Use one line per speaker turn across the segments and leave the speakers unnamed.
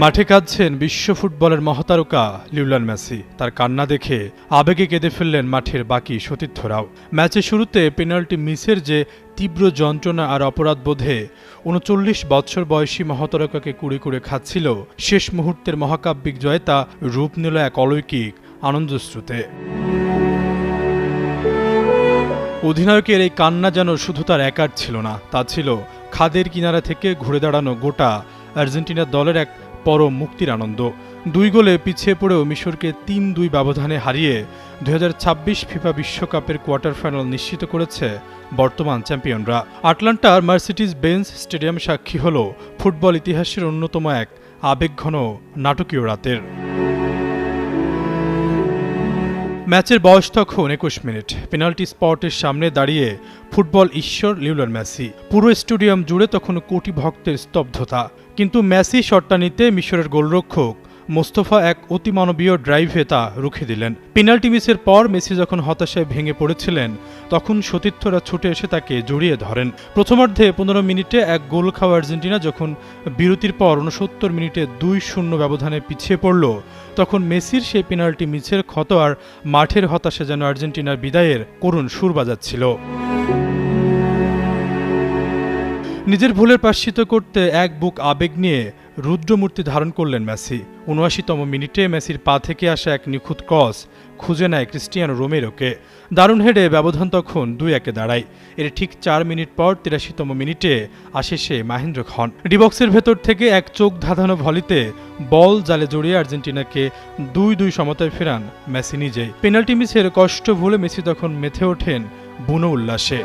মাঠে কাঁদছেন বিশ্ব ফুটবলের মহাতারকা লিওনেল মেসি। তার কান্না দেখে আবেগে কেঁদে ফেললেন মাঠের বাকি সতীর্থরাও। ম্যাচের শুরুতে পেনাল্টি মিসের যে তীব্র যন্ত্রণা আর অপরাধবোধে ৩৯ বছর বয়সী মহাতারকাকে কুড়ে কুড়ে খাচ্ছিল, শেষ মুহূর্তের মহাকাব্যিক জয়ে তা রূপ নিল এক অলৌকিক আনন্দস্রোতে। অধিনায়কের এই কান্না যেন শুধু তার একার ছিল না, তা ছিল খাদের কিনারা থেকে ঘুরে দাঁড়ানো গোটা আর্জেন্টিনা দলের এক পরম মুক্তির আনন্দ। ২ গোলে পিছিয়ে পড়েও মিশরকে ৩-২ ব্যবধানে হারিয়ে ২০২৬ ফিফা বিশ্বকাপের কোয়ার্টার ফাইনাল নিশ্চিত করেছে বর্তমান চ্যাম্পিয়নরা। আটলান্টার মার্সিডিজ বেঞ্জ স্টেডিয়াম সাক্ষী হল ফুটবল ইতিহাসের অন্যতম এক আবেগঘন নাটকীয় রাতের। ম্যাচের বয়স তখন ২১ মিনিট। পেনাল্টি স্পটের সামনে দাঁড়িয়ে ফুটবল ঈশ্বর লিওনেল মেসি। পুরো স্টেডিয়াম জুড়ে তখন কোটি ভক্তের স্তব্ধতা। কিন্তু মেসি শটটা নিতে মিশরের গোলরক্ষক মোস্তফা এক অতিমানবীয় ড্রাইভে তা রুখে দিলেন। পেনাল্টি মিসের পর মেসি যখন হতাশায় ভেঙে পড়েছিলেন, তখন সতীর্থরা ছুটে এসে তাকে জড়িয়ে ধরেন। প্রথমার্ধে ১৫ মিনিটে এক গোল খাওয়া আর্জেন্টিনা যখন বিরতির পর ৬৯ মিনিটে ২-০ ব্যবধানে পিছিয়ে পড়ল, তখন মেসির সেই পেনাল্টি মিসের ক্ষত আর মাঠের হতাশা যেন আর্জেন্টিনার বিদায়ের করুণ সুর বাজাচ্ছিল। নিজের ভুলের প্রায়শ্চিত্ত করতে এক বুক আবেগ নিয়ে রুদ্রমূর্তি ধারণ করলেন মেসি। ৭৯তম মিনিটে মেসির পা থেকে আসা এক নিখুঁত ক্রস খুঁজে নেয় ক্রিস্টিয়ানো রোমেরোকে। দারুণ হেডে ব্যবধান তখন ২-১ দাঁড়ায়। এর ঠিক ৪ মিনিট পর ৮৩তম মিনিটে আসে সে মাহেন্দ্র খন। ডিবক্সের ভেতর থেকে এক চোখ ধাঁধানো ভলিতে বল জালে জড়িয়ে আর্জেন্টিনাকে ২-২ সমতায় ফেরান মেসি নিজেই। পেনাল্টি মিসের কষ্ট ভুলে মেসি তখন মেতে ওঠেন বুনো উল্লাসে।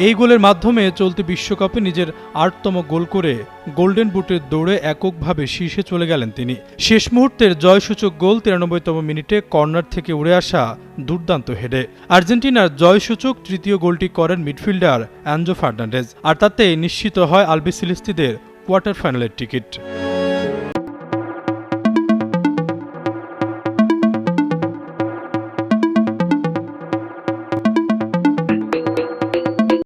এই গোলের মাধ্যমে চলতি বিশ্বকাপে নিজের ৮তম গোল করে গোল্ডেন বুটের দৌড়ে এককভাবে শীর্ষে চলে গেলেন তিনি। শেষ মুহূর্তের জয়সূচক গোল ৯৩তম মিনিটে কর্নার থেকে উড়ে আসা দুর্দান্ত হেডে। আর্জেন্টিনার জয়সূচক তৃতীয় গোলটি করেন মিডফিল্ডার অ্যানজো ফার্নান্ডেজ, আর তাতে নিশ্চিত হয় আলবিসেলেস্তেদের কোয়ার্টার ফাইনালের টিকিট।